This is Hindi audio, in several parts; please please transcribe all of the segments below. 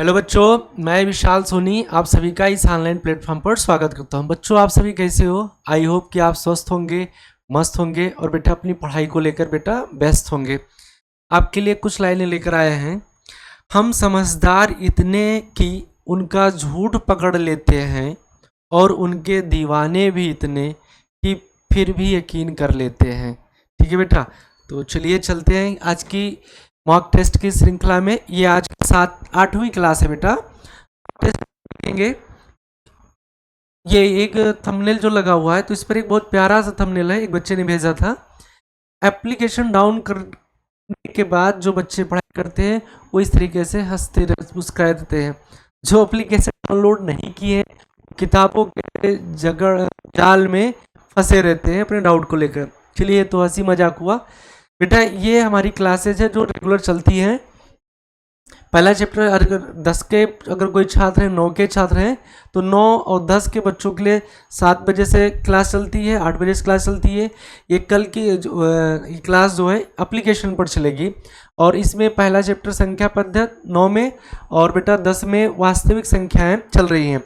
हेलो बच्चों, मैं विशाल सोनी आप सभी का इस ऑनलाइन प्लेटफॉर्म पर स्वागत करता हूं। बच्चों, आप सभी कैसे हो? आई होप कि आप स्वस्थ होंगे, मस्त होंगे और बेटा अपनी पढ़ाई को लेकर बेटा व्यस्त होंगे। आपके लिए कुछ लाइनें लेकर आए हैं। हम समझदार इतने कि उनका झूठ पकड़ लेते हैं और उनके दीवाने भी इतने कि फिर भी यकीन कर लेते हैं। ठीक है बेटा, तो चलिए चलते हैं आज की मॉक टेस्ट की श्रृंखला में। ये आज की 8वीं क्लास है बेटा। टेस्ट देखेंगे। ये एक थंबनेल जो लगा हुआ है तो इस पर एक बहुत प्यारा सा थंबनेल है, एक बच्चे ने भेजा था। एप्लीकेशन डाउन करने के बाद जो बच्चे पढ़ाई करते हैं वो इस तरीके से हंसते मुस्कुरा देते हैं। जो एप्लीकेशन डाउनलोड नहीं किए किताबों के जाल में फंसे रहते हैं अपने डाउट को लेकर। चलिए, तो हंसी मजाक हुआ बेटा। ये हमारी क्लासेज है जो रेगुलर चलती हैं। पहला चैप्टर अगर 10 के अगर कोई छात्र हैं, 9 के छात्र हैं तो 9 और 10 के बच्चों के लिए 7 बजे से क्लास चलती है, 8 बजे से क्लास चलती है। ये कल की क्लास जो है एप्लीकेशन पर चलेगी और इसमें पहला चैप्टर संख्या पद्धति 9 में और बेटा 10 में वास्तविक संख्याएं चल रही हैं।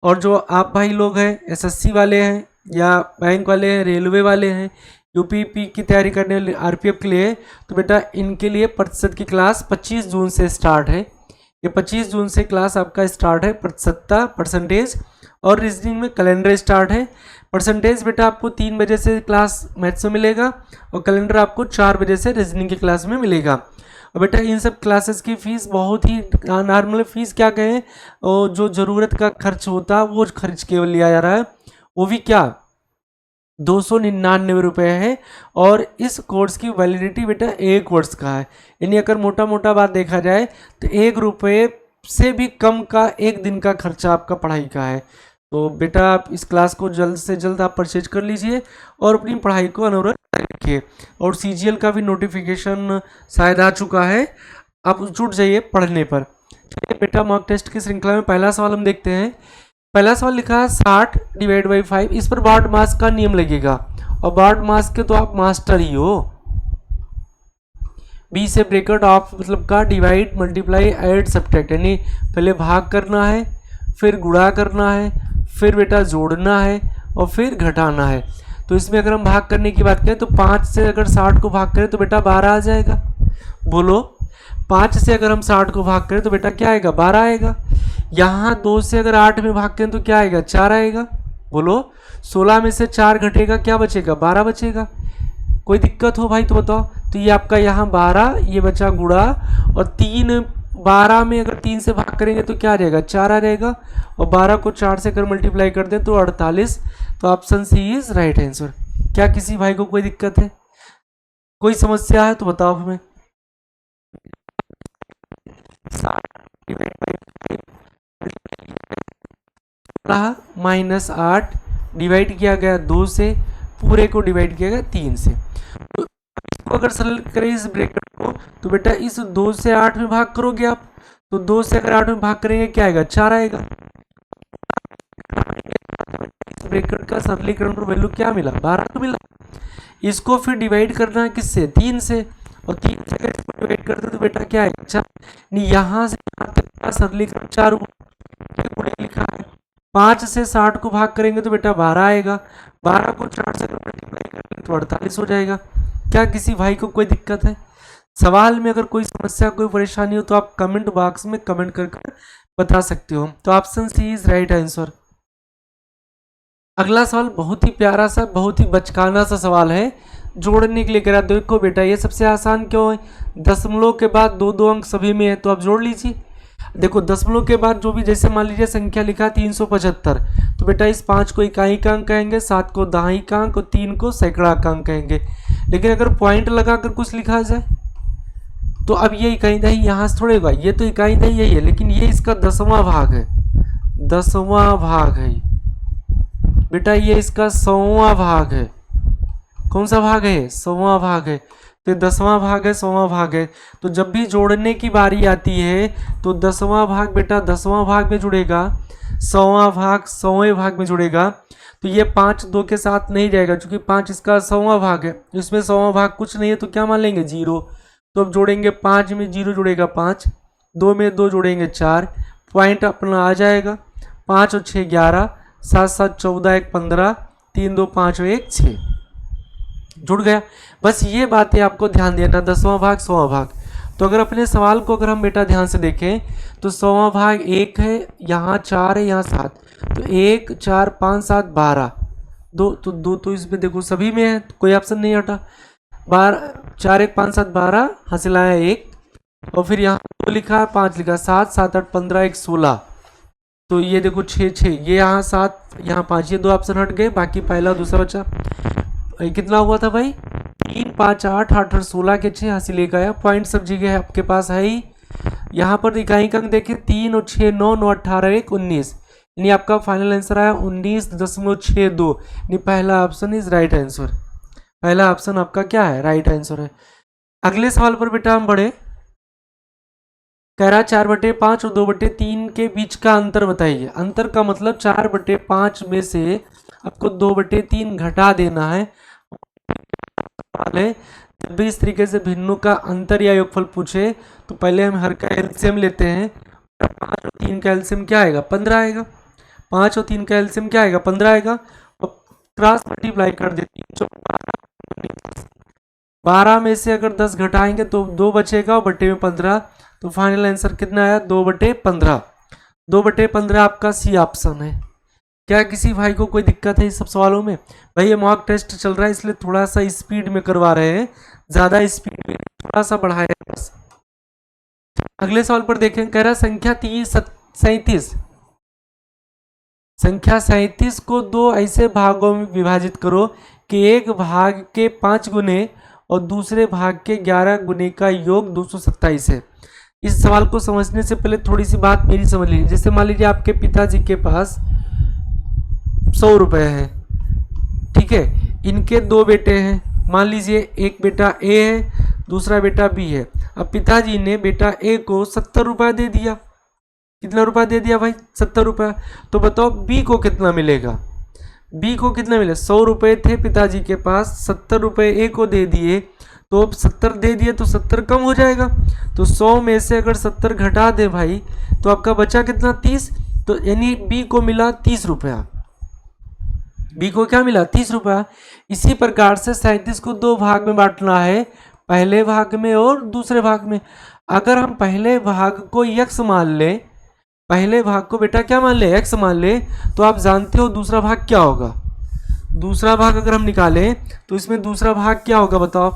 और जो आप भाई लोग हैं, एसएससी वाले हैं या बैंक वाले हैं, रेलवे वाले हैं, यूपीपी की तैयारी करने वाले, आरपीएफ के लिए, तो बेटा इनके लिए प्रतिशत की क्लास 25 जून से स्टार्ट है। ये 25 जून से क्लास आपका स्टार्ट है। प्रतिशतता परसेंटेज और रीजनिंग में कैलेंडर स्टार्ट है। परसेंटेज बेटा आपको 3 बजे से क्लास मैथ्स में मिलेगा और कैलेंडर आपको 4 बजे से रीजनिंग की क्लास में मिलेगा। और बेटा इन सब क्लासेस की फ़ीस बहुत ही नॉर्मल फ़ीस क्या कहें, और जो ज़रूरत का खर्च होता है वो खर्च केवल लिया जा रहा है, वो भी क्या 299 रुपये है। और इस कोर्स की वैलिडिटी बेटा 1 वर्ष का है। यानी अगर मोटा मोटा बात देखा जाए तो 1 रुपये से भी कम का 1 दिन का खर्चा आपका पढ़ाई का है। तो बेटा आप इस क्लास को जल्द से जल्द आप परचेज कर लीजिए और अपनी पढ़ाई को अनवरत रखिए। और सीजीएल का भी नोटिफिकेशन शायद आ चुका है, आप जुट जाइए पढ़ने पर। चलिए बेटा, मॉक टेस्ट की श्रृंखला में पहला सवाल हम देखते हैं। पहला सवाल लिखा है 60 डिवाइड बाई 5। इस पर बार्ड मास का नियम लगेगा और बार्ड मास के तो आप मास्टर ही हो। बी से ब्रैकेट ऑफ मतलब का डिवाइड मल्टीप्लाई ऐड सब्ट्रैक्ट, यानी पहले भाग करना है, फिर गुणा करना है, फिर बेटा जोड़ना है और फिर घटाना है। तो इसमें अगर हम भाग करने की बात करें तो 5 से अगर 60 को भाग करें तो बेटा 12 आ जाएगा। बोलो, 5 से अगर हम 60 को भाग करें तो बेटा क्या आएगा? 12 आएगा। यहाँ 2 से अगर 8 में भाग करें तो क्या आएगा? 4 आएगा। बोलो, 16 में से 4 घटेगा, क्या बचेगा? 12 बचेगा। कोई दिक्कत हो भाई तो बताओ। तो ये आपका यहाँ 12, ये बचा गुणा, और 3 12 में अगर 3 से भाग करेंगे तो क्या आ जाएगा? 4 आ जाएगा। और 12 को 4 से अगर मल्टीप्लाई कर दें तो 48। तो option C is right answer. क्या किसी भाई को कोई दिक्कत है, कोई समस्या है तो बताओ हमें। -8 डिवाइड किया गया 2 से, पूरे को डिवाइड किया गया 3 से। तो इसको अगर सरल करें इस ब्रैकेट को तो बेटा इस 2 से 8 में भाग करोगे आप, तो 2 से अगर 8 में भाग करेंगे क्या आएगा? 4 आएगा। इस ब्रैकेट का सरलीकरण पर वैल्यू क्या मिला? 12 तो मिला। इसको फिर डिवाइड करना है किससे? 3 से, और 3 से अगर इसको डिवाइड करते तो बेटा क्या आएगा? 4। यहाँ से यहाँ तक का सरलीकरण 4 लिखा है। 5 से 60 को भाग करेंगे तो बेटा 12 आएगा। 12 को 4 से मल्टीप्लाई करेंगे तो 48 हो जाएगा। क्या किसी भाई को कोई दिक्कत है? सवाल में अगर कोई समस्या, कोई परेशानी हो तो आप कमेंट बॉक्स में कमेंट करके बता सकते हो। तो option C is right answer. अगला सवाल बहुत ही प्यारा सा, बहुत ही बचकाना सा सवाल है, जोड़ने के लिए कह रहा। देखो बेटा, ये सबसे आसान क्यों है? दशमलव के बाद 2 अंक सभी में है तो आप जोड़ लीजिए। देखो, दशमलव के बाद जो भी, जैसे मान लीजिए संख्या लिखा 375, तो बेटा इस 5 को इकाई का अंक कहेंगे, 7 को दहाई का अंक और 3 को सैकड़ा का अंक कहेंगे। लेकिन अगर पॉइंट लगाकर कुछ लिखा जाए तो अब ये इकाई दही यहाँ से थोड़े होगा, ये तो इकाई दही यही है, लेकिन ये इसका 10वां भाग है। 10वां भाग है बेटा, ये इसका 100वां भाग है। कौन सा भाग है? 100वां भाग है। तो 10वां भाग है, 100वां भाग है। तो जब भी जोड़ने की बारी आती है तो 10वां भाग बेटा 10वां भाग में जुड़ेगा, 100वां भाग 100वें भाग में जुड़ेगा। तो ये 5 2 के साथ नहीं जाएगा, क्योंकि 5 इसका 100वां भाग है, इसमें 100वां भाग कुछ नहीं है तो क्या मान लेंगे? 0। तो अब जोड़ेंगे 5 में 0 जुड़ेगा 5, 2 में 2 जोड़ेंगे 4, पॉइंट अपना आ जाएगा। 5 और 6 11, 7 7 14, 1 15, 3 2 5 और 1 6, जुड़ गया। बस ये बातें आपको ध्यान देना, 10वां भाग 100वां भाग। तो अगर अपने सवाल को अगर हम बेटा ध्यान से देखें तो 100वां भाग 1 है, यहाँ 4 है, यहाँ 7, तो 1 4 5 7 12, 2 तो 2 तो इसमें देखो सभी में है, कोई ऑप्शन नहीं हटा। 12 4 1 5 7 12, हासिल आया 1, और फिर यहाँ 2 लिखा है, 5 लिखा, 7 7 8 15 1 16, तो ये देखो 6 6, ये यहाँ 7 यहाँ 5, ये 2 ऑप्शन हट गए, बाकी पहला दूसरा बचा। कितना हुआ था भाई, 3 5 8 8 और 16 के 6, हासिल एक आया। पॉइंट सब जगह आपके पास है ही। यहाँ पर इकाई अंक देखिए 3 और 6 9 9 18 1 19, यानी आपका फाइनल आंसर आया 19.62, यानी पहला ऑप्शन इज राइट आंसर। पहला ऑप्शन आपका क्या है, राइट आंसर है। अगले सवाल पर बेटा हम बढ़े। कह रहा 4/5 और 2/3 के बीच का अंतर बताइए। अंतर का मतलब 4/5 में से आपको 2/3 घटा देना है। जब भी इस तरीके से भिन्नों का अंतर या योगफल पूछे तो पहले हम हर का एलसीएम लेते हैं। 5 और 3 का एलसीएम क्या आएगा, 15 आएगा। 5 और 3 का एलसीएम क्या आएगा, 15 आएगा, और क्रॉस मल्टीप्लाई कर देते हैं। 12 में से अगर 10 घटाएंगे तो 2 बचेगा, और बट्टे में 15, तो फाइनल आंसर कितना आया, 2/15। 2/15 आपका सी ऑप्शन है। क्या किसी भाई को कोई दिक्कत है इस सब सवालों में? भाई ये मॉक टेस्ट चल रहा है इसलिए थोड़ा सा स्पीड में करवा रहे हैं, ज्यादा स्पीड में थोड़ा सा बढ़ाया है बस। अगले सवाल पर देखें। कह रहा संख्या 37, संख्या 37 को 2 ऐसे भागों में विभाजित करो कि एक भाग के 5 गुने और दूसरे भाग के 11 गुने का योग 227 है। इस सवाल को समझने से पहले थोड़ी सी बात मेरी समझ लीजिए। जैसे मान लीजिए आपके पिताजी के पास 100 रुपए है, ठीक है, इनके 2 बेटे हैं। मान लीजिए एक बेटा ए है, दूसरा बेटा बी है। अब पिताजी ने बेटा ए को 70 रुपया दे दिया। कितना रुपया दे दिया भाई, 70 रुपया। तो बताओ बी को कितना मिलेगा, बी को कितना मिले, 100 रुपये थे पिताजी के पास, 70 रुपये ए को दे दिए, तो अब 70 दे दिए तो 70 कम हो जाएगा। तो 100 में से अगर 70 घटा दे भाई तो आपका बचा कितना, 30। तो यानी बी को मिला 30 रुपया, बी को क्या मिला, 30 रुपया। इसी प्रकार से 37 को 2 भाग में बांटना है, पहले भाग में और दूसरे भाग में। अगर हम पहले भाग को x मान ले, पहले भाग को बेटा क्या मान ले, x मान ले, तो आप जानते हो दूसरा भाग क्या होगा। दूसरा भाग अगर हम निकालें तो इसमें दूसरा भाग क्या होगा बताओ।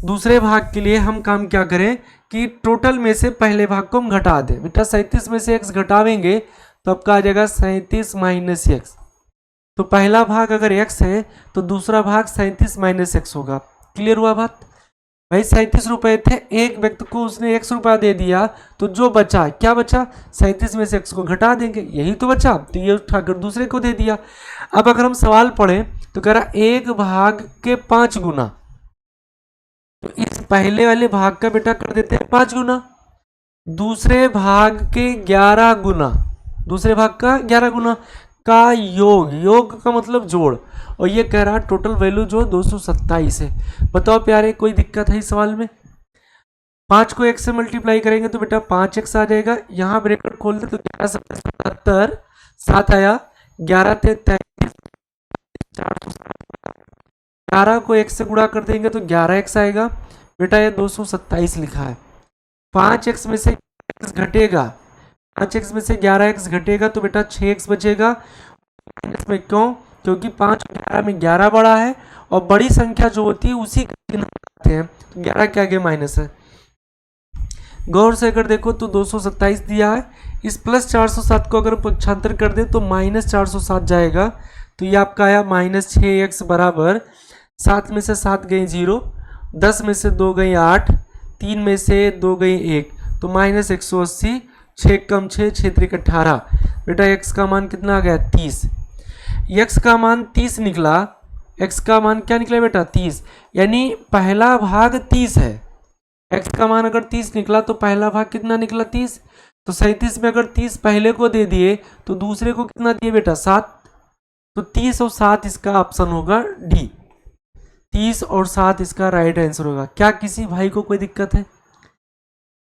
दूसरे भाग के लिए हम काम क्या करें कि टोटल में से पहले भाग को हम घटा दें। बेटा 37 में से x घटावेंगे तो आपका आ जाएगा 37 माइनस x। तो पहला भाग अगर x है तो दूसरा भाग 37 माइनस x होगा। क्लियर हुआ बात भाई। 37 रुपए थे, एक व्यक्ति को उसने x रुपया दे दिया, तो जो बचा क्या बचा, 37 में से x को घटा देंगे, यही तो बचा, तो ये उठाकर दूसरे को दे दिया। अब अगर हम सवाल पढ़ें तो कह रहा एक भाग के 5 गुना, तो इस पहले वाले भाग का बेटा कर देते हैं 5 गुना, दूसरे भाग के 11 गुना, दूसरे भाग का 11 गुना का योग, योग का मतलब जोड़, और ये कह रहा टोटल वैल्यू जो 227 है। बताओ प्यारे कोई दिक्कत है इस सवाल में? 5 को x से मल्टीप्लाई करेंगे तो बेटा 5x आ जाएगा। यहाँ ब्रैकेट खोल दे तो 11 77, 7 आया, 11 थे 33, 11 को x से गुणा कर देंगे तो 11x आएगा। बेटा ये 227 लिखा है। 5x में से x घटेगा, 5x में से 11x घटेगा तो बेटा 6x बचेगा। माइनस में क्यों, क्योंकि 5 और 11 में 11 बड़ा है, और बड़ी संख्या जो होती है उसी का गिनते हैं, तो 11 के आगे माइनस है। गौर से अगर देखो तो 227 दिया है, इस प्लस 407 को अगर पक्षांतर कर दे तो माइनस 407 जाएगा। तो ये आपका आया माइनस 6x बराबर, 7 में से 7 गई 0, 10 में से 2 गई 8, 3 में से 2 गई 1, तो माइनस 180, 6 कम 6, 6 3 18। बेटा x का मान कितना आ गया, 30। x का मान 30 निकला, x का मान क्या निकला बेटा, 30, यानी पहला भाग 30 है। x का मान अगर 30 निकला तो पहला भाग कितना निकला, 30। तो 37 में अगर 30 पहले को दे दिए तो दूसरे को कितना दिए बेटा, 7। तो 30 और 7 इसका ऑप्शन होगा डी, 30 और 7 इसका राइट आंसर होगा। क्या किसी भाई को कोई दिक्कत है?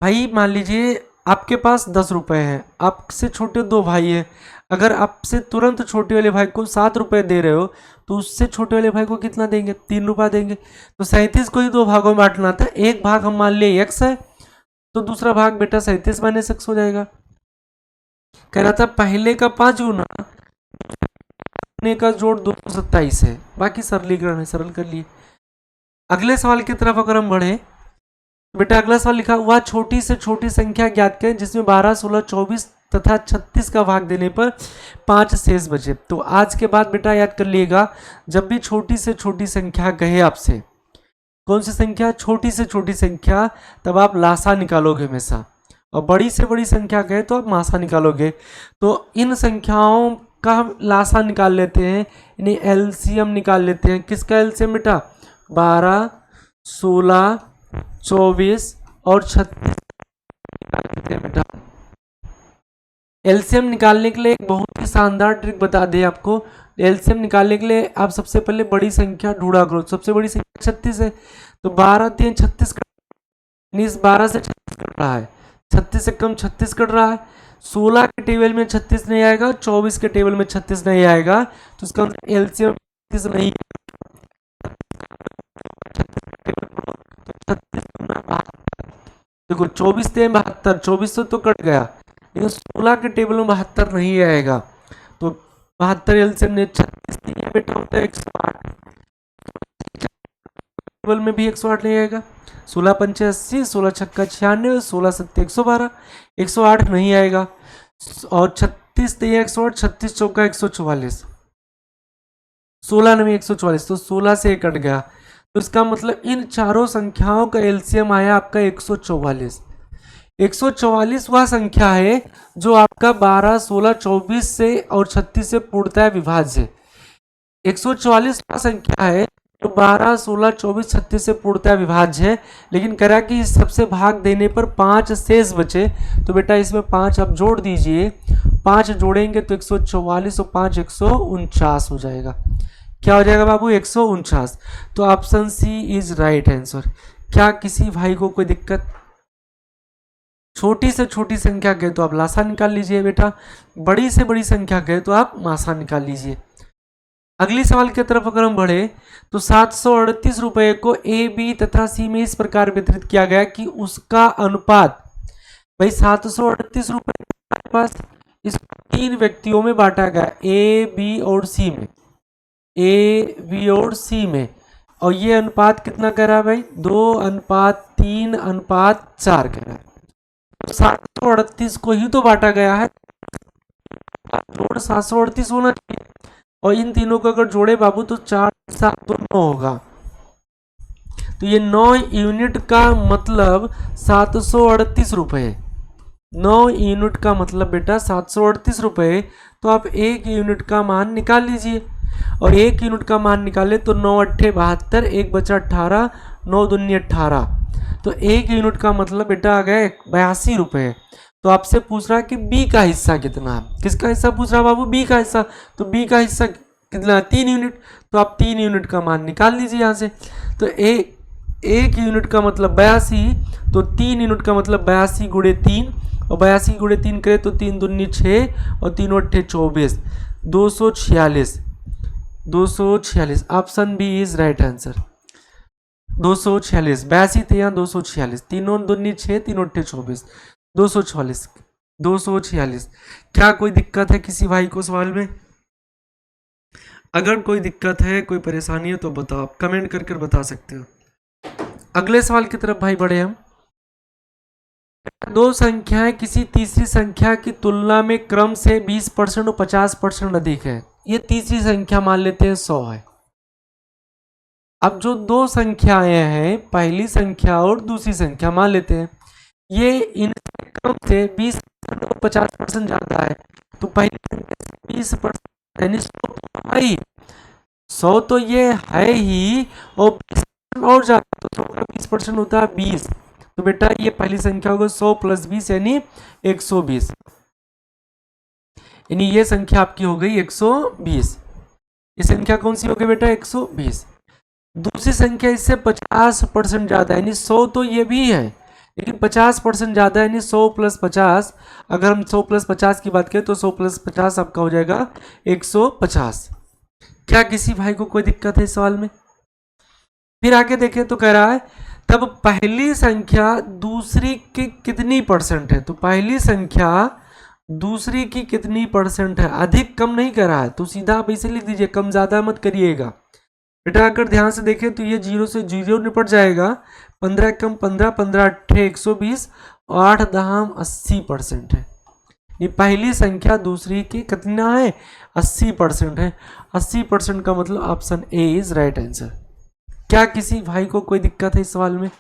भाई मान लीजिए आपके पास 10 रुपए हैं, आपसे छोटे 2 भाई हैं, अगर आपसे तुरंत छोटे वाले भाई को 7 रुपए दे रहे हो तो उससे छोटे वाले भाई को कितना देंगे, 3 रुपया देंगे। तो 37 को ही 2 भागों में बांटना था, एक भाग हम मान लिए x है तो दूसरा भाग बेटा 37 माइनस x हो जाएगा। कह रहा था पहले का 5 गुना का जोड़ 227 है, बाकी सरलीकरण है, सरल कर लिए। अगले सवाल की तरफ अगर हम बढ़े, बेटा अगला सवाल लिखा हुआ छोटी से छोटी संख्या ज्ञात करें जिसमें 12, 16, 24 तथा 36 का भाग देने पर 5 शेष बचे। तो आज के बाद बेटा याद कर लिएगा, जब भी छोटी से छोटी संख्या कहे आपसे, कौन सी संख्या, छोटी से छोटी संख्या, तब आप लासा निकालोगे हमेशा, और बड़ी से बड़ी संख्या कहे तो आप मासा निकालोगे। तो इन संख्याओं का हम लासा निकाल लेते हैं, यानी एलसीएम निकाल लेते हैं। किसका एलसीएम बेटा, 12, 16, 24 और 36 निकाल लेते हैं बेटा। एलसीएम निकालने के लिए एक बहुत ही शानदार ट्रिक बता दें आपको। एलसीएम निकालने के लिए आप सबसे पहले बड़ी संख्या ढूंढा करो। सबसे बड़ी संख्या 36 है, तो 12, 3, 36 इस 12 से 36 कट रहा है, 36 से कम 36 कट रहा है। 16 के टेबल में 36 नहीं आएगा, 24 के टेबल में 36 नहीं आएगा, तो इसका एलसीएम 36 नहीं है। देखो 24 से 72, 24 तो कट गया, लेकिन 16 के टेबल में 72 नहीं आएगा, तो 72 एलसीएम ने 36 नहीं है बेटा, होता है 108। टेबल में भी 108 नहीं आएगा। 16 पंचे 80, 16 छक्का 96, 16 सत्ते 112, 108 नहीं आएगा। और 36 ते 108, 36 चौका 144, 16 में 144, तो 16 से कट गया। तो इसका मतलब इन चारों संख्याओं का एलसीएम आया आपका 144। 144 वह संख्या है जो आपका 12, 16, 24 से और 36 से पूर्णतः विभाज्य है। 144 वह संख्या है जो 12, 16, 24, 36 से पूर्णतः विभाज्य है, लेकिन करा कि इस सबसे भाग देने पर 5 शेष बचे। तो बेटा इसमें 5 आप जोड़ दीजिए, 5 जोड़ेंगे तो 144 और 5 149 हो जाएगा। क्या हो जाएगा बाबू, 149। तो option C is right answer. क्या किसी भाई को कोई दिक्कत? छोटी से छोटी संख्या कहे तो आप लासा निकाल लीजिए बेटा, बड़ी से बड़ी संख्या कहे तो आप मासा निकाल लीजिए। अगली सवाल की तरफ अगर हम बढ़े तो 738 रुपए को ए, बी तथा सी में इस प्रकार वितरित किया गया कि उसका अनुपात, भाई 738 रुपए हमारे पास इस 3 व्यक्तियों में बांटा गया, ए, बी और सी में, ए, बी और सी में, और ये अनुपात कितना कह रहा है भाई, 2:3:4 कह रहा है। 738 को ही तो बांटा गया है, जोड़ 738 होना चाहिए, और इन तीनों को अगर जोड़े बाबू तो 4, 7 तो 9 होगा। तो ये 9 यूनिट का मतलब 738 रुपए। 9 यूनिट का मतलब बेटा 738 रुपए। तो आप 1 यूनिट का मान निकाल लीजिए, और 1 यूनिट का मान निकाले तो 9 अट्ठे 72, 1 बचा 18, 9 दूनी 18, तो 1 यूनिट का मतलब बेटा आ गया 82 रुपए। तो आपसे पूछ रहा है कि बी का हिस्सा कितना है, किसका हिस्सा पूछ रहा है बाबू, बी का हिस्सा। तो बी का हिस्सा कितना, 3 यूनिट, तो आप 3 यूनिट का मान निकाल लीजिए यहाँ से। तो 1 यूनिट का मतलब 82, तो 3 यूनिट का मतलब 82 गुणे 3, और 82 गुणे 3 करे तो 3 दूनी 6 और 3 अट्ठे 24, 246, 246। Option B is right answer, 246। 82 थे यहाँ 246, 3 दूनी 6, 3 अट्ठे 24, 246, 246। क्या कोई दिक्कत है किसी भाई को सवाल में? अगर कोई दिक्कत है, कोई परेशानी है तो बताओ, आप कमेंट करके बता सकते हो। अगले सवाल की तरफ भाई बढ़े हम। दो संख्याएं किसी तीसरी संख्या की तुलना में क्रम से 20% और 50% अधिक है। ये तीसरी संख्या मान लेते हैं 100 है। अब जो दो संख्याएं हैं, पहली संख्या और दूसरी संख्या मान लेते हैं, ये इन क्रम से 20% और 50% ज्यादा है। तो पहली संख्या से 20% यानी 100 तो है ही, 100 तो ये है ही, और 20% और ज्यादा, तो 100 का 20% होता है 20। तो बेटा ये पहली संख्या होगा 100 + 20 यानी 120, यानी ये संख्या आपकी हो गई 120। ये संख्या कौन सी हो गई बेटा, 120। दूसरी संख्या इससे 50% ज्यादा, यानी 100 तो ये भी है, लेकिन 50% ज़्यादा, यानी 100+50। अगर हम 100+50 की बात करें तो 100+50 आपका हो जाएगा 150। क्या किसी भाई को कोई दिक्कत है इस सवाल में? फिर आगे देखें तो कह रहा है तब पहली संख्या दूसरी की कितनी परसेंट है। तो पहली संख्या दूसरी की कितनी परसेंट है, अधिक कम नहीं कर रहा है, तो सीधा आप इसे लिख दीजिए, कम ज़्यादा मत करिएगा। बेटा अगर ध्यान से देखें तो ये 0 से 0 निपट जाएगा। 15 कम 15, 15 अट्ठे 120, 8 दहाम 80% है। ये पहली संख्या दूसरी की कितना है, 80% है। 80% का मतलब option A is right answer. क्या किसी भाई को कोई दिक्कत है इस सवाल में?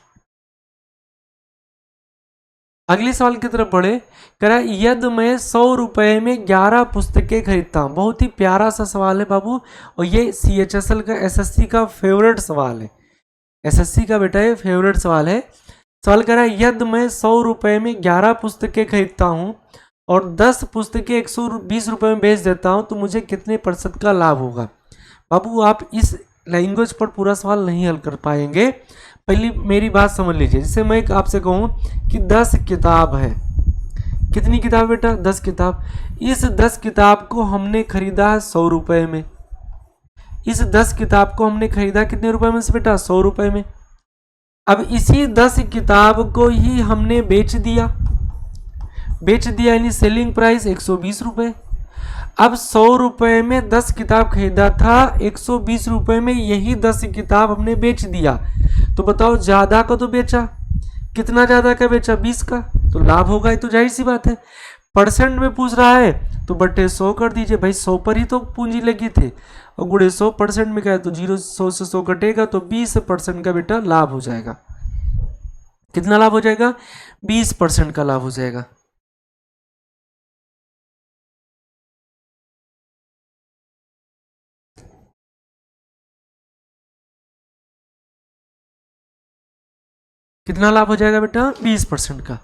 अगले सवाल की तरफ बढ़े। कह रहा है यदि मैं 100 रुपए में 11 पुस्तकें खरीदता हूँ। बहुत ही प्यारा सा सवाल है बाबू, और ये CHSL का SSC का फेवरेट सवाल है। SSC का बेटा ये फेवरेट सवाल है। सवाल कह रहा है यदि मैं 100 रुपए में 11 पुस्तकें खरीदता हूँ और 10 पुस्तकें 120 रुपए में बेच देता हूँ तो मुझे कितने % का लाभ होगा। बाबू आप इस लैंग्वेज पर पूरा सवाल नहीं हल कर पाएंगे। पहली मेरी बात समझ लीजिए। जैसे मैं आपसे कहूँ कि 10 किताब है, कितनी किताब बेटा, 10 किताब। इस 10 किताब को हमने खरीदा है 100 रुपए में। इस 10 किताब को हमने खरीदा कितने रुपए में से बेटा, 100 रुपए में। अब इसी 10 किताब को ही हमने बेच दिया यानी सेलिंग प्राइस 120 रुपए। अब 100 रुपए में 10 किताब खरीदा था, 120 रुपए में यही 10 किताब हमने बेच दिया। तो बताओ ज्यादा का तो बेचा, कितना ज्यादा का बेचा, 20 का, तो लाभ होगा। ये तो जाहिर सी बात है। परसेंट में पूछ रहा है तो बटे 100 कर दीजिए भाई, 100 पर ही तो पूंजी लगी थी, और गुड़े 100% में क्या है तो 100 से 100 कटेगा तो 20% का बेटा लाभ हो जाएगा। कितना लाभ हो जाएगा, 20% का लाभ हो जाएगा। कितना लाभ हो जाएगा बेटा, 20% का।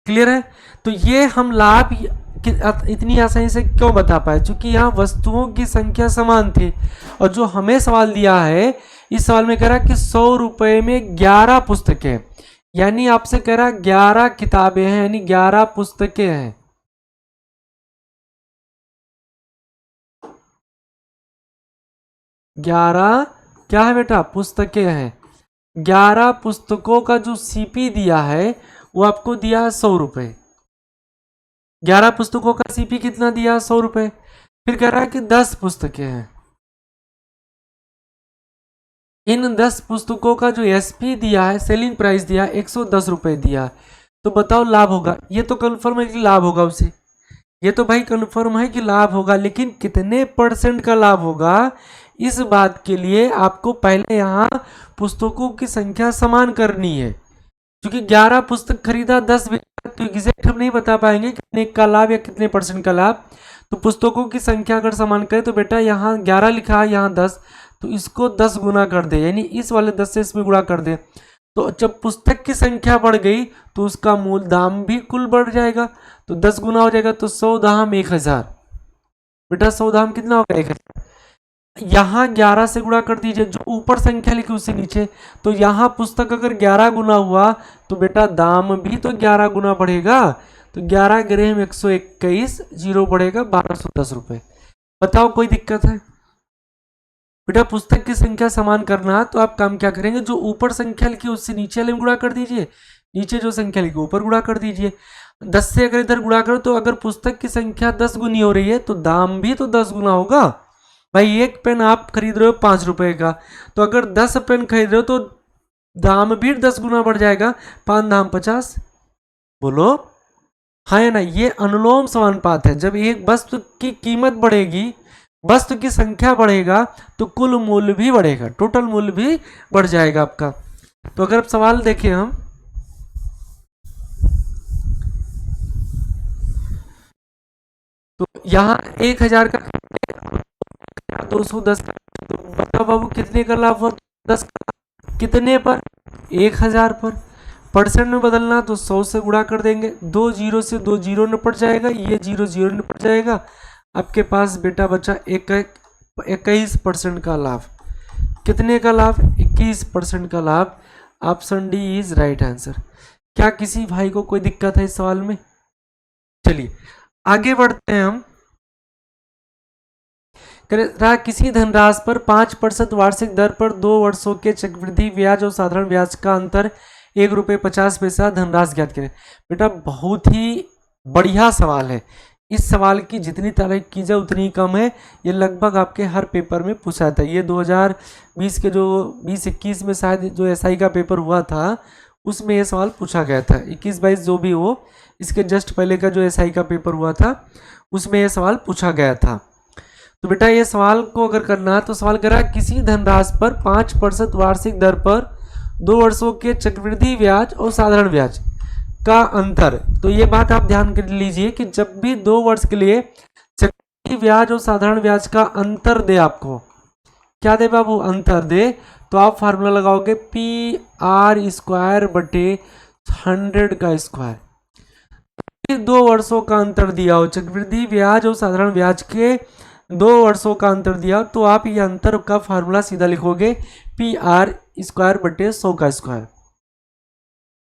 क्लियर है? तो ये हम लाभ इतनी आसानी से क्यों बता पाए, क्योंकि यहाँ वस्तुओं की संख्या समान थी। और जो हमें सवाल दिया है, इस सवाल में कह रहा है कि 100 रुपए में 11 पुस्तकें, यानी आपसे कह रहा है 11 किताबें हैं, यानी 11 पुस्तकें हैं। ग्यारह क्या है बेटा, पुस्तकें हैं। 11 पुस्तकों का जो CP दिया है वो आपको दिया है 100 रुपए। 11 पुस्तकों का CP कितना दिया, 100 रुपए। फिर कह रहा है कि 10 पुस्तकें हैं। इन 10 पुस्तकों का जो SP दिया है, सेलिंग प्राइस दिया 110 रुपए दिया। तो बताओ लाभ होगा। ये तो कन्फर्म है कि लाभ होगा उसे, ये तो भाई कन्फर्म है कि लाभ होगा, लेकिन कितने % का लाभ होगा, इस बात के लिए आपको पहले यहाँ पुस्तकों की संख्या समान करनी है। क्योंकि 11 पुस्तक खरीदा, 10 बेचा, तो एग्जैक्ट हम नहीं बता पाएंगे कितने का लाभ या कितने % का लाभ। तो पुस्तकों की संख्या अगर समान करें तो बेटा यहाँ 11 लिखा है, यहाँ 10, तो इसको 10 गुना कर दे, यानी इस वाले 10 से इसमें गुणा कर दे। तो जब पुस्तक की संख्या बढ़ गई तो उसका मूल दाम भी कुल बढ़ जाएगा। तो 10 गुना हो जाएगा, तो 100 दाम 1000। बेटा 100 दाम कितना होगा, 1000। यहाँ 11 से गुणा कर दीजिए, जो ऊपर संख्या लिखी उससे नीचे। तो यहाँ पुस्तक अगर 11 गुना हुआ तो बेटा दाम भी तो 11 गुना बढ़ेगा। तो 11 ग्राम 121, जीरो बढ़ेगा 1210 रुपए। बताओ कोई दिक्कत है? बेटा पुस्तक की संख्या समान करना, तो आप काम क्या करेंगे, जो ऊपर संख्या लिखी उससे नीचे वाले में गुणा कर दीजिए, नीचे जो संख्या लिखी ऊपर गुणा कर दीजिए। 10 से अगर इधर गुणा करो तो अगर पुस्तक की संख्या 10 गुनी हो रही है तो दाम भी तो 10 गुना होगा। भाई एक पेन आप खरीद रहे हो 5 रुपए का, तो अगर 10 पेन खरीद रहे हो तो दाम भी 10 गुना बढ़ जाएगा, 5 दाम 50। बोलो हाँ या ना। ये अनुलोम समानुपात है। जब एक वस्तु की कीमत बढ़ेगी, वस्तु की संख्या बढ़ेगा, तो कुल मूल्य भी बढ़ेगा, टोटल मूल्य भी बढ़ जाएगा आपका। तो अगर आप सवाल देखें हम, तो यहाँ 1000 का 210, तो बताओ बाबू कितने का लाभ हुआ, 10 का। कितने पर, 1000 पर। % में बदलना तो 100 से गुणा कर देंगे, 2 जीरो से 2 जीरो निपट जाएगा, ये 0 0 निपट जाएगा। आपके पास बेटा बचा 21% का लाभ। कितने का लाभ, 21% का लाभ। Option D is right answer. क्या किसी भाई को कोई दिक्कत है इस सवाल में? चलिए आगे बढ़ते हैं हम। रहा किसी धनराशि पर 5% वार्षिक दर पर 2 वर्षों के चक्रवृद्धि ब्याज और साधारण ब्याज का अंतर ₹1.50 धनराशि ज्ञात करें। बेटा बहुत ही बढ़िया सवाल है। इस सवाल की जितनी तारीफ की जाए उतनी कम है। ये लगभग आपके हर पेपर में पूछा था। ये 2020 के जो 20-21 में शायद जो एसआई का पेपर हुआ था उसमें ये सवाल पूछा गया था। 21-22 जो भी हो, इसके जस्ट पहले का जो एसआई का पेपर हुआ था उसमें ये सवाल पूछा गया था। तो बेटा ये सवाल को अगर करना है तो सवाल करा किसी धनराशि पर 5% वार्षिक दर पर 2 वर्षों के चक्रवृद्धि ब्याज और साधारण ब्याज का अंतर। तो ये बात आप ध्यान कर लीजिए कि जब भी 2 वर्ष के लिए चक्रवृद्धि ब्याज और साधारण ब्याज का अंतर दे, आपको क्या दे बाबू, अंतर दे, तो आप फार्मूला लगाओगे PR² बटे 100 का स्क्वायर। 2 वर्षों का अंतर दिया हो, चक्रवृद्धि ब्याज और साधारण ब्याज के 2 वर्षों का अंतर दिया, तो आप ये अंतर का फार्मूला सीधा लिखोगे PR² बटे 100 का स्क्वायर।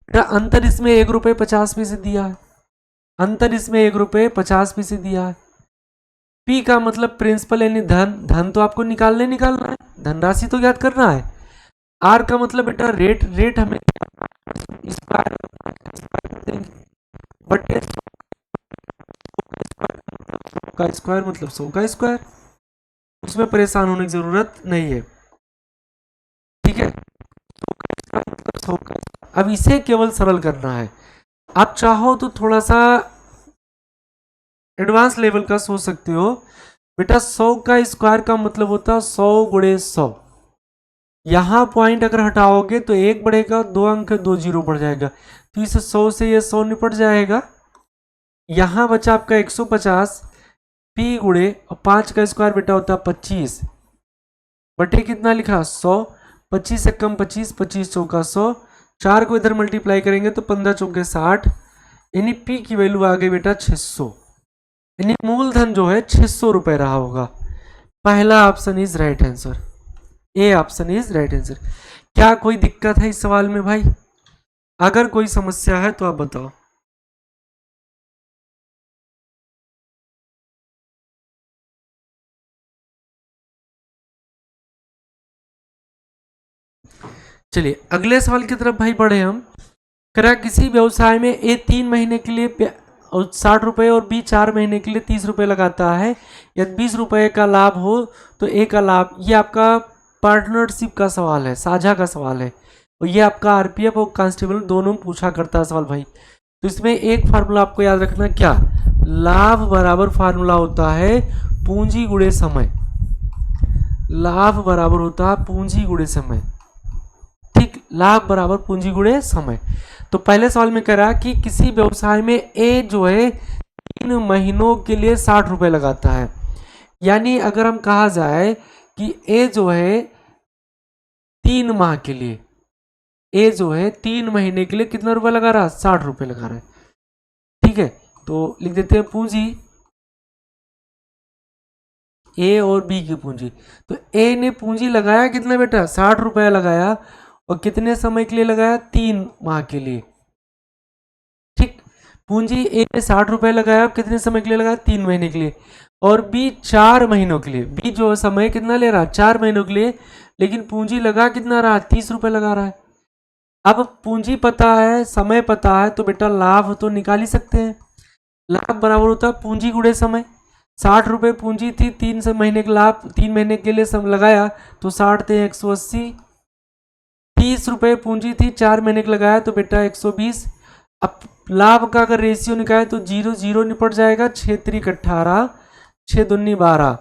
अंतर इसमें ₹1.50 दिया है, अंतर इसमें ₹1.50 दिया है। P का मतलब प्रिंसिपल यानी धन, धन तो आपको निकालना है, धनराशि तो ज्ञात करना है। R का मतलब बेटा रेट, रेट हमें स्क्वायर बटे का स्क्वायर मतलब 100 का स्क्वायर। उसमें परेशान होने की जरूरत नहीं है, ठीक है। अब इसे केवल सरल करना है। आप चाहो तो थोड़ा सा एडवांस लेवल का सोच सकते हो। बेटा 100 का स्क्वायर का मतलब होता है 100 गुणे 100। यहां पॉइंट अगर हटाओगे तो 1 बढ़ेगा, 2 अंक 2 जीरो बढ़ जाएगा, तो इस 100 से ये 100 निपट जाएगा। यहां बचा आपका 150 P गुणे, और 5 का स्क्वायर बेटा होता है 25 बटे कितना लिखा 100। 25 से कम 25, 25 चौका 100, 4 को इधर मल्टीप्लाई करेंगे तो 15 चौके 60, यानी P की वैल्यू आ गई बेटा 600, यानी मूलधन जो है 600 रुपए रहा होगा। पहला option is right answer, A option is right answer. क्या कोई दिक्कत है इस सवाल में भाई? अगर कोई समस्या है तो आप बताओ। चलिए अगले सवाल की तरफ भाई बढ़े हम। करा किसी व्यवसाय में ए 3 महीने के लिए 60 रुपए और बी 4 महीने के लिए 30 रुपए लगाता है। यदि 20 रुपए का लाभ हो तो ए का लाभ, ये आपका पार्टनरशिप का सवाल है, साझा का सवाल है, और ये आपका आरपीएफ और कांस्टेबल दोनों पूछा करता है सवाल भाई। तो इसमें एक फार्मूला आपको याद रखना, क्या, लाभ बराबर फार्मूला होता है पूंजी गुणे समय। लाभ बराबर होता है पूंजी गुणे समय, ठीक, लाभ बराबर पूंजी गुणे समय। तो पहले सवाल में कह रहा कि किसी व्यवसाय में ए जो है 3 महीनों के लिए 60 रुपए लगाता है। यानी अगर हम कहा जाए कि ए जो है 3 माह के लिए, ए जो है 3 महीने के लिए कितना रुपए लगा रहा है, 60 रुपए लगा रहा है, ठीक है। तो लिख देते हैं पूंजी, ए और बी की पूंजी। तो ए ने पूंजी लगाया कितना बेटा, 60 रुपया लगाया, और कितने समय के लिए लगाया, 3 माह के लिए, ठीक। पूंजी ए ने 60 रुपए लगाया, कितने समय के लिए लगाया, 3 महीने के लिए, और बी 4 महीनों के लिए। बी जो समय कितना ले रहा है, 4 महीनों के लिए, लेकिन पूंजी लगा कितना रहा, 30 रुपए लगा रहा है। अब पूंजी पता है, समय पता है, तो बेटा लाभ तो निकाल ही सकते हैं। लाभ बराबर होता है पूंजी गुणे समय। 60 रुपए पूंजी थी, 3 महीने का लाभ, 3 महीने के लिए सब लगाया, तो 60 थे 180। 30 रुपए पूंजी थी, 4 महीने का लगाया, तो बेटा 120। अब लाभ का अगर रेशियो निकाले तो 0 0 निपट जाएगा, 6 3 18, 6 दूनी 12।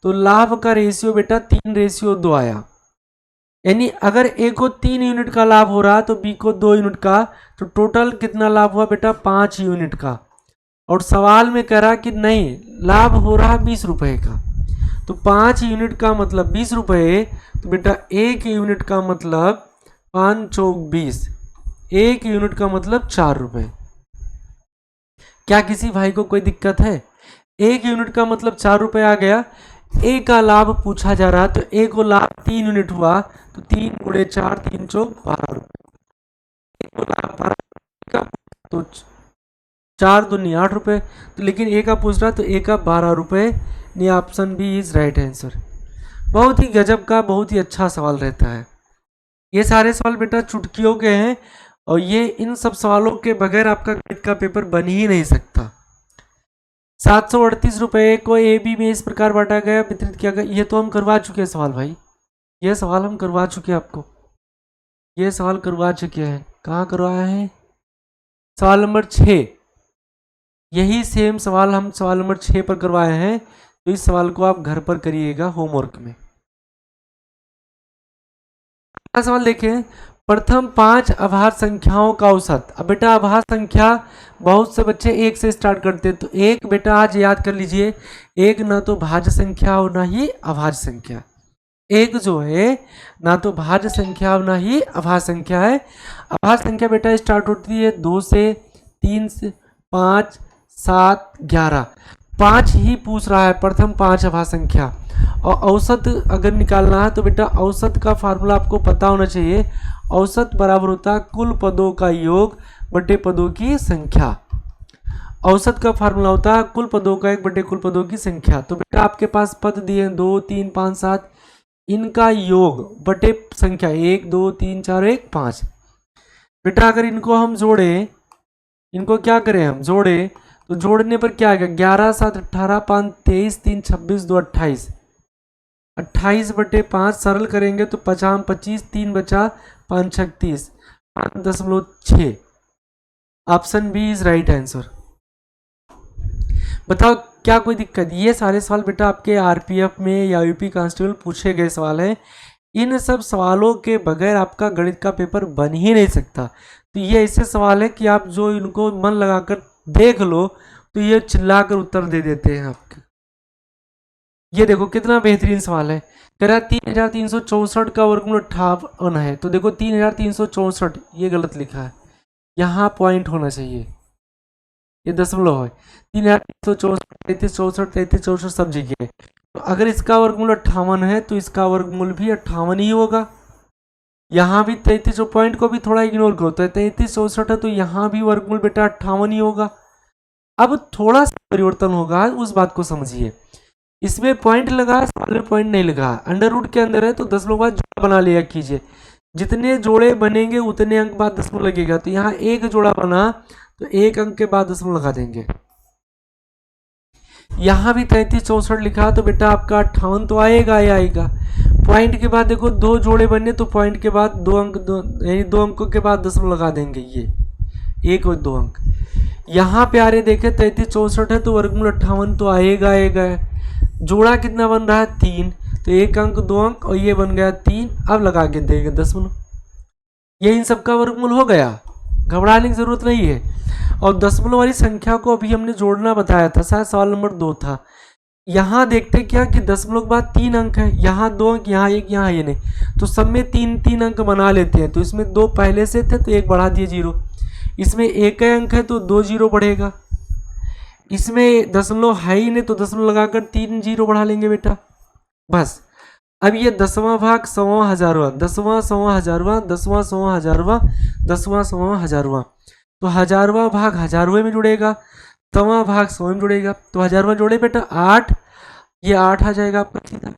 तो लाभ का रेशियो बेटा 3:2 आया। यानी अगर ए को 3 यूनिट का लाभ हो रहा तो बी को 2 यूनिट का, तो टोटल कितना लाभ हुआ बेटा, 5 यूनिट का। और सवाल में कह रहा कि नहीं, लाभ हो रहा 20 रुपए का, तो 5 यूनिट का मतलब 20 रुपए, तो बेटा 1 यूनिट का मतलब 5 चौक 20, 1 यूनिट का मतलब 4 रुपए। क्या किसी भाई को कोई दिक्कत है? 1 यूनिट का मतलब 4 रुपए आ गया। ए का लाभ पूछा जा रहा, तो ए को लाभ 3 यूनिट हुआ, तो 3 गुणे 4, 3 चौक 12 रुपए। ए को लाभ 12 तो 4 दूनी 8 रुपये, तो लेकिन ए का पूछ रहा है तो ए का 12 रुपये, नहीं option B is right answer. बहुत ही गजब का, बहुत ही अच्छा सवाल रहता है। ये सारे सवाल बेटा चुटकियों के हैं और ये इन सब सवालों के बगैर आपका गणित का पेपर बन ही नहीं सकता। 738 रुपये को ए बी में इस प्रकार बांटा गया, वितरित किया गया। ये तो हम करवा चुके हैं सवाल भाई, ये सवाल हम करवा चुके हैं आपको, ये सवाल करवा चुके हैं। कहाँ करवाया है? सवाल नंबर 6, यही सेम सवाल हम सवाल नंबर 6 पर करवाए हैं। तो इस सवाल को आप घर पर करिएगा होमवर्क में। अगला सवाल देखें, प्रथम 5 अभाज्य संख्याओं का औसत। अब बेटा अभाज्य संख्या बहुत से बच्चे 1 से स्टार्ट करते हैं, तो एक बेटा आज याद कर लीजिए, एक ना तो भाज्य संख्या और ना ही अभाज्य संख्या। एक जो है ना तो भाज्य संख्या और ना ही अभाज्य संख्या है। अभाज्य संख्या बेटा स्टार्ट होती है 2 से, 3 से, 5, 7, 11। 5 ही पूछ रहा है, प्रथम 5 अभाज्य संख्या। और औसत अगर निकालना है तो बेटा औसत का फार्मूला आपको पता होना चाहिए। औसत बराबर होता है कुल पदों का योग बटे पदों की संख्या। औसत का फार्मूला होता है कुल पदों का 1 बटे कुल पदों की संख्या। तो बेटा आपके पास पद दिए 2, 3, 5, 7, इनका योग बटे संख्या 1, 2, 3, 4, 1, 5। बेटा अगर इनको हम जोड़े, इनको क्या करें हम जोड़े, तो जोड़ने पर क्या आएगा? 11, 7, 18, 5, 23, 3, 26, 2, 28। 28 बटे 5 सरल करेंगे तो 50, 25, 3 बचा, 5, 36, 5.6। Option B is right answer. बताओ क्या कोई दिक्कत? ये सारे सवाल बेटा आपके आरपीएफ में या यूपी कांस्टेबल पूछे गए सवाल हैं। इन सब सवालों के बगैर आपका गणित का पेपर बन ही नहीं सकता। तो ये ऐसे सवाल है कि आप जो इनको मन लगाकर देख लो तो ये चिल्लाकर उत्तर दे देते हैं आपके। ये देखो कितना बेहतरीन सवाल है। कह रहा 3364 का वर्गमूल 58 है। तो देखो 3364 ये गलत लिखा है, यहाँ पॉइंट होना चाहिए, ये दशमलव है। 3364, 3364, 3364 सब जगह। तो अगर इसका वर्गमूल 58 है तो इसका वर्गमूल भी 58 ही होगा। यहाँ भी 33 पॉइंट को भी थोड़ा इग्नोर करो, तो 3364 है तो यहाँ भी वर्गमूल बेटा 58 ही होगा। अब थोड़ा सा परिवर्तन होगा, उस बात को समझिए। इसमें पॉइंट लगा, सवाल में पॉइंट नहीं लगा। अंडर रूट के अंदर है तो दशमलव बाद जोड़ा बना लिया कीजिए। जितने जोड़े बनेंगे उतने अंक बाद दशमलव लगेगा। तो यहाँ एक जोड़ा बना तो 1 अंक के बाद दशमलव लगा देंगे। यहाँ भी 3364 लिखा तो बेटा आपका 58 तो आएगा ही आएगा। पॉइंट के बाद देखो 2 जोड़े बने तो पॉइंट के बाद 2 अंक, यानी 2 अंकों के बाद दशमलव लगा देंगे, ये 1 और 2 अंक। यहाँ पे आ रहे देखे 3364 है तो वर्गमूल 58 तो आएगा आएगा। जोड़ा कितना बन रहा है? 3, तो 1 अंक 2 अंक और ये बन गया 3। अब लगा के देंगे दशमलव, ये इन सबका वर्गमूल हो गया, घबराने की जरूरत नहीं है। और दशमलव वाली संख्या को अभी हमने जोड़ना बताया था, शायद सवाल नंबर 2 था। यहाँ देखते क्या कि दशमलव के बाद 3 अंक है, यहाँ 2 अंक, यहाँ 1, यहाँ ये नहीं, तो सब में 3 अंक बना लेते हैं। तो इसमें 2 पहले से थे तो 1 बढ़ा दिए 0। इसमें 1 अंक है तो 2 0 बढ़ेगा। इसमें दशमलव है ही नहीं तो दशमलव लगाकर 3 0 बढ़ा लेंगे बेटा, बस। अब ये 10वां भाग 100वां हजारवां, 10वां 100वां हजारवां, 10वां 100वां हजारवां, 10वां 100वां हजारवां, तो हजारवां भाग हजारवें में जुड़ेगा, 100वां भाग 100 में जुड़ेगा। तो हजारवां जोड़े बेटा 8, ये 8 आ जाएगा आपका सीधा।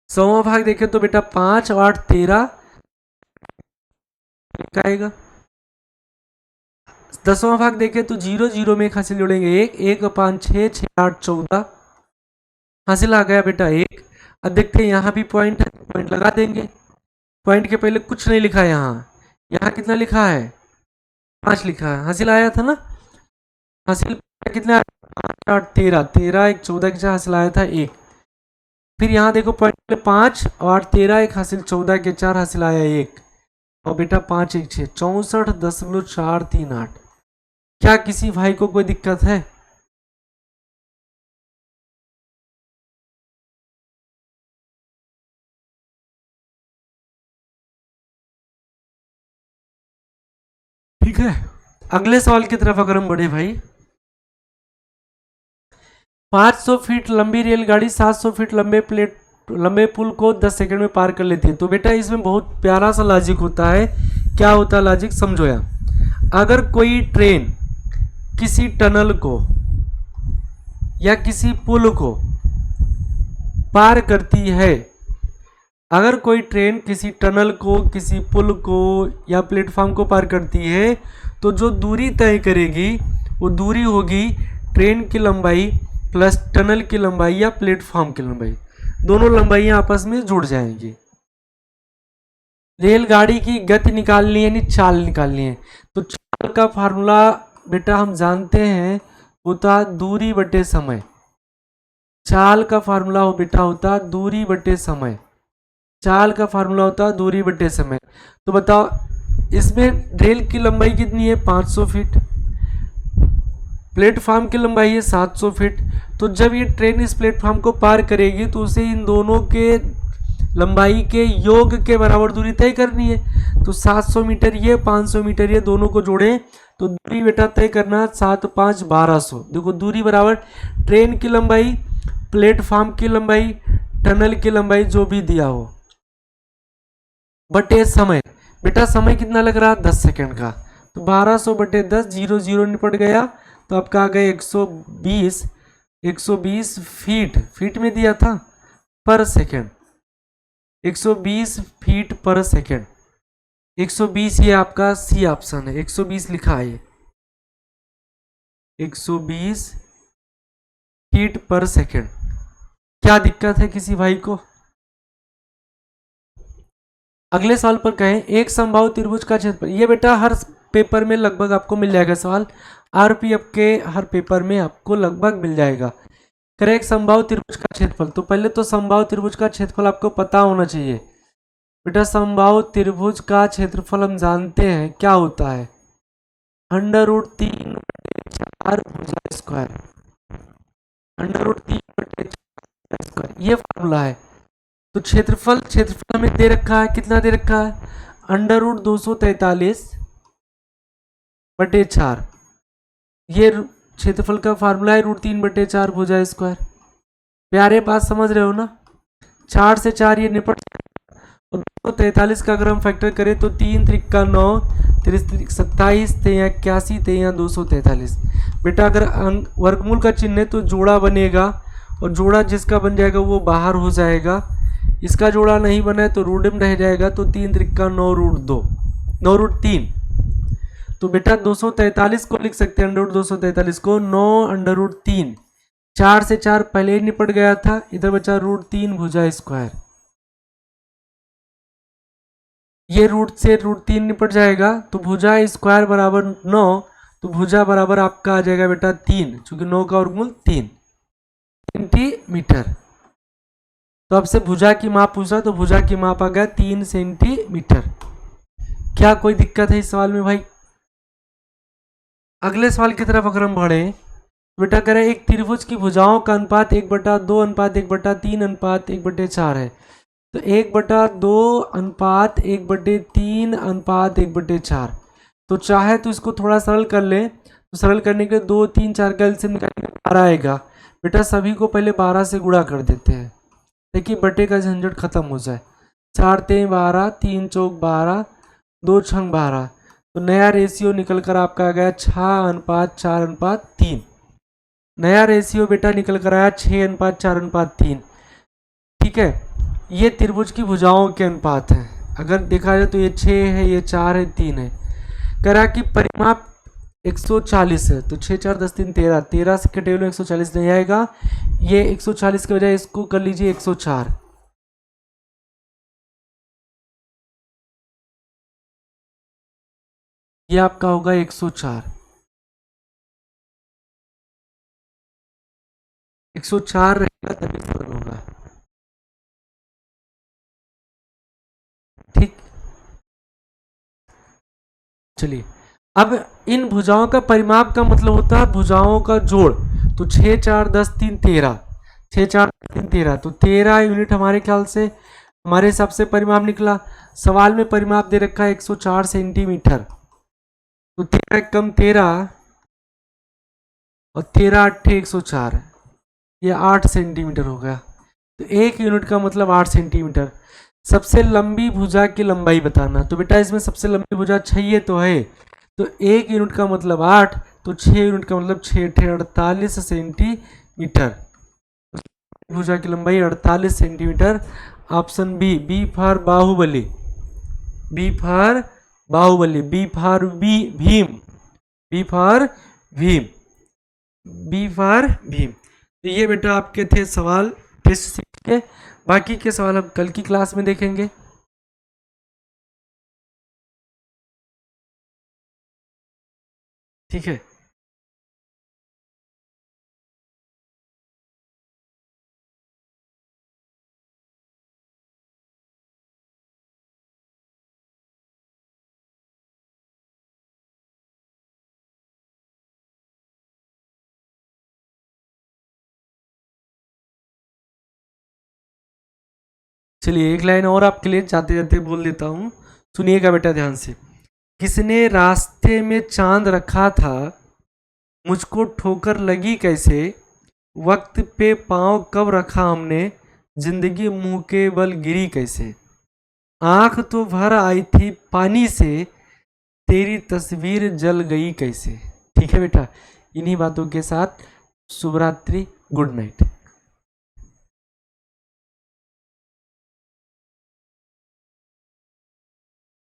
100वां भाग देखें तो बेटा 5 और 8 13 आएगा। 10वां भाग देखें तो 0 0 में एक हासिल जोड़ेंगे 1, 1 और 5 6, 6 8 14 हासिल आ गया बेटा 1। अब देखते हैं यहाँ भी पॉइंट है, पॉइंट लगा देंगे। पॉइंट के पहले कुछ नहीं लिखा है, यहाँ कितना लिखा है? 5 लिखा है, हासिल आया था ना। हासिल कितना? 5 8 13, 13 1 14 के 4 हासिल आया था 1। फिर यहाँ देखो पॉइंट 5 और 8 13 1 हासिल 14 के 4 हासिल आया 1। और बेटा 5 1 6 64.438। क्या किसी भाई को कोई दिक्कत है? ठीक है, अगले सवाल की तरफ अगर हम बढ़े भाई। 500 फीट लंबी रेलगाड़ी 700 फीट लंबे पुल को 10 सेकंड में पार कर लेती है। तो बेटा इसमें बहुत प्यारा सा लॉजिक होता है। क्या होता है लॉजिक? समझो यार। अगर कोई ट्रेन किसी टनल को या किसी पुल को पार करती है, अगर कोई ट्रेन किसी टनल को, किसी पुल को या प्लेटफॉर्म को पार करती है, तो जो दूरी तय करेगी वो दूरी होगी ट्रेन की लंबाई प्लस टनल की लंबाई या प्लेटफॉर्म की लंबाई, दोनों लंबाइयां आपस में जुड़ जाएंगी। रेलगाड़ी की गति निकालनी है, यानी चाल निकालनी है, तो चाल का फार्मूला बेटा हम जानते हैं होता दूरी बटे समय। चाल का फार्मूला हो बेटा होता दूरी बटे समय। चाल का फार्मूला होता दूरी बटे समय। तो बताओ इसमें रेल की लंबाई कितनी है 500 फीट, प्लेटफॉर्म की लंबाई है 700 फीट। तो जब ये ट्रेन इस प्लेटफॉर्म को पार करेगी तो उसे इन दोनों के लंबाई के योग के बराबर दूरी तय करनी है। तो 700 मीटर ये, 500 मीटर ये, दोनों को जोड़े तो दूरी बेटा तय करना 7 5 1200। देखो दूरी बराबर ट्रेन की लंबाई, प्लेटफॉर्म की लंबाई, टनल की लंबाई जो भी दिया हो, बटे समय। बेटा समय कितना लग रहा है 10 सेकंड का, तो 1200 बटे 10, 0 0 निपट गया, तो आपका आ गया 120 फीट, फीट में दिया था पर सेकंड, 120 फीट पर सेकंड। 120 ये आपका सी ऑप्शन है, 120 लिखा है, 120 फीट पर सेकंड। क्या दिक्कत है किसी भाई को? अगले सवाल पर कहें एक समबाहु त्रिभुज का क्षेत्रफल। ये बेटा हर पेपर में लगभग आपको मिल जाएगा सवाल, आरपीएफ के हर पेपर में आपको लगभग मिल जाएगा। करें एक समबाहु त्रिभुज का क्षेत्रफल, तो पहले तो समबाहु त्रिभुज का क्षेत्रफल आपको पता होना चाहिए। बेटा समबाहु त्रिभुज का क्षेत्रफल हम जानते हैं क्या होता है, √3/4 भुजा स्क्वायर, √3/4 ये फॉर्मूला है। तो क्षेत्रफल हमें दे रखा है, कितना दे रखा है √243/4, ये क्षेत्रफल का फार्मूला है √3/4 भुजा स्क्वायर। प्यारे बात समझ रहे हो ना? 4 से 4 ये निपट, और 243 का अगर हम फैक्टर करें तो 3 त्रिक 9, 3 27, 81, 243। बेटा अगर वर्गमूल का चिन्ह है तो जोड़ा बनेगा, और जोड़ा जिसका बन जाएगा वो बाहर हो जाएगा, इसका जोड़ा नहीं बना है तो रूट में रह जाएगा, तो 3 त्रिक 9 √3। तो बेटा 243 को लिख सकते हैं, √243 को 9 √3, 4 से 4 पहले ही निपट गया था, इधर बचा √3 भुजा स्क्वायर, ये रूट से √3 निपट जाएगा, तो भुजा स्क्वायर बराबर 9, तो भुजा बराबर आपका आ जाएगा बेटा 3, चूंकि 9 का वर्गमूल 3 सेंटीमीटर। तो आपसे भुजा की माप पूछा तो भुजा की माप आ गया 3 सेंटीमीटर। क्या कोई दिक्कत है इस सवाल में भाई? अगले सवाल की तरफ अगर हम बढ़े, बेटा कह रहे एक त्रिभुज की भुजाओं का अनुपात 1/2 अनुपात 1/3 अनुपात 1/4 है। तो 1/2 अनुपात 1/3 अनुपात 1/4। तो चाहे तो इसको थोड़ा सरल कर ले, तो सरल करने के 2 3 4 का एलसीएम निकालने 12 आएगा। बेटा सभी को पहले 12 से गुणा कर देते हैं, देखिए बटे का झंझट खत्म हो जाए। 4 3 12, 3 चौक 12, 2 छंग 12। तो नया रेशियो निकल कर आपका आ गया 6:4:3। नया रेशियो बेटा निकल कर आया 6:4:3। ठीक है, ये त्रिभुज की भुजाओं के अनुपात हैं। अगर देखा जाए तो ये 6 है, ये 4 है, 3 है। कह रहा कि परिमाप 140 है, तो 6 4 10 3 13, 13 से कटे हुए 140 नहीं आएगा, ये 140 के बजाय इसको कर लीजिए 104। ये आपका होगा 104, 104 रहेगा तभी सरल होगा। ठीक, चलिए अब इन भुजाओं का परिमाप का मतलब होता है भुजाओं का जोड़। तो 6 4 10 3 13, 6 4 3 13, तो 13 यूनिट हमारे ख्याल से हमारे हिसाब से परिमाप निकला। सवाल में परिमाप दे रखा है 104 सेंटीमीटर, तो 13 कम 13 और 13 8 104, ये 8 सेंटीमीटर हो गया। तो 1 यूनिट का मतलब 8 सेंटीमीटर। सबसे लंबी भुजा की लंबाई बताना, तो बेटा इसमें सबसे लंबी भुजा 6 तो है, तो 1 यूनिट का मतलब 8, तो 6 यूनिट का मतलब 6 × 48 सेंटीमीटर। भुजा की लंबाई 48 centimetre. Option B, B for Baahubali, B for Baahubali, B for Bheem, B for Bheem, B for Bheem. तो ये बेटा आपके थे सवाल टेस्ट के। बाकी के सवाल हम कल की क्लास में देखेंगे। ठीक है। चलिए एक लाइन और आपके लिए जाते जाते बोल देता हूँ, सुनिएगा बेटा ध्यान से। किसने रास्ते में चांद रखा था, मुझको ठोकर लगी कैसे, वक्त पे पाँव कब रखा हमने, जिंदगी मुंह के बल गिरी कैसे। आंख तो भर आई थी पानी से, तेरी तस्वीर जल गई कैसे। ठीक है बेटा, इन्हीं बातों के साथ शुभ रात्रि, गुड नाइट।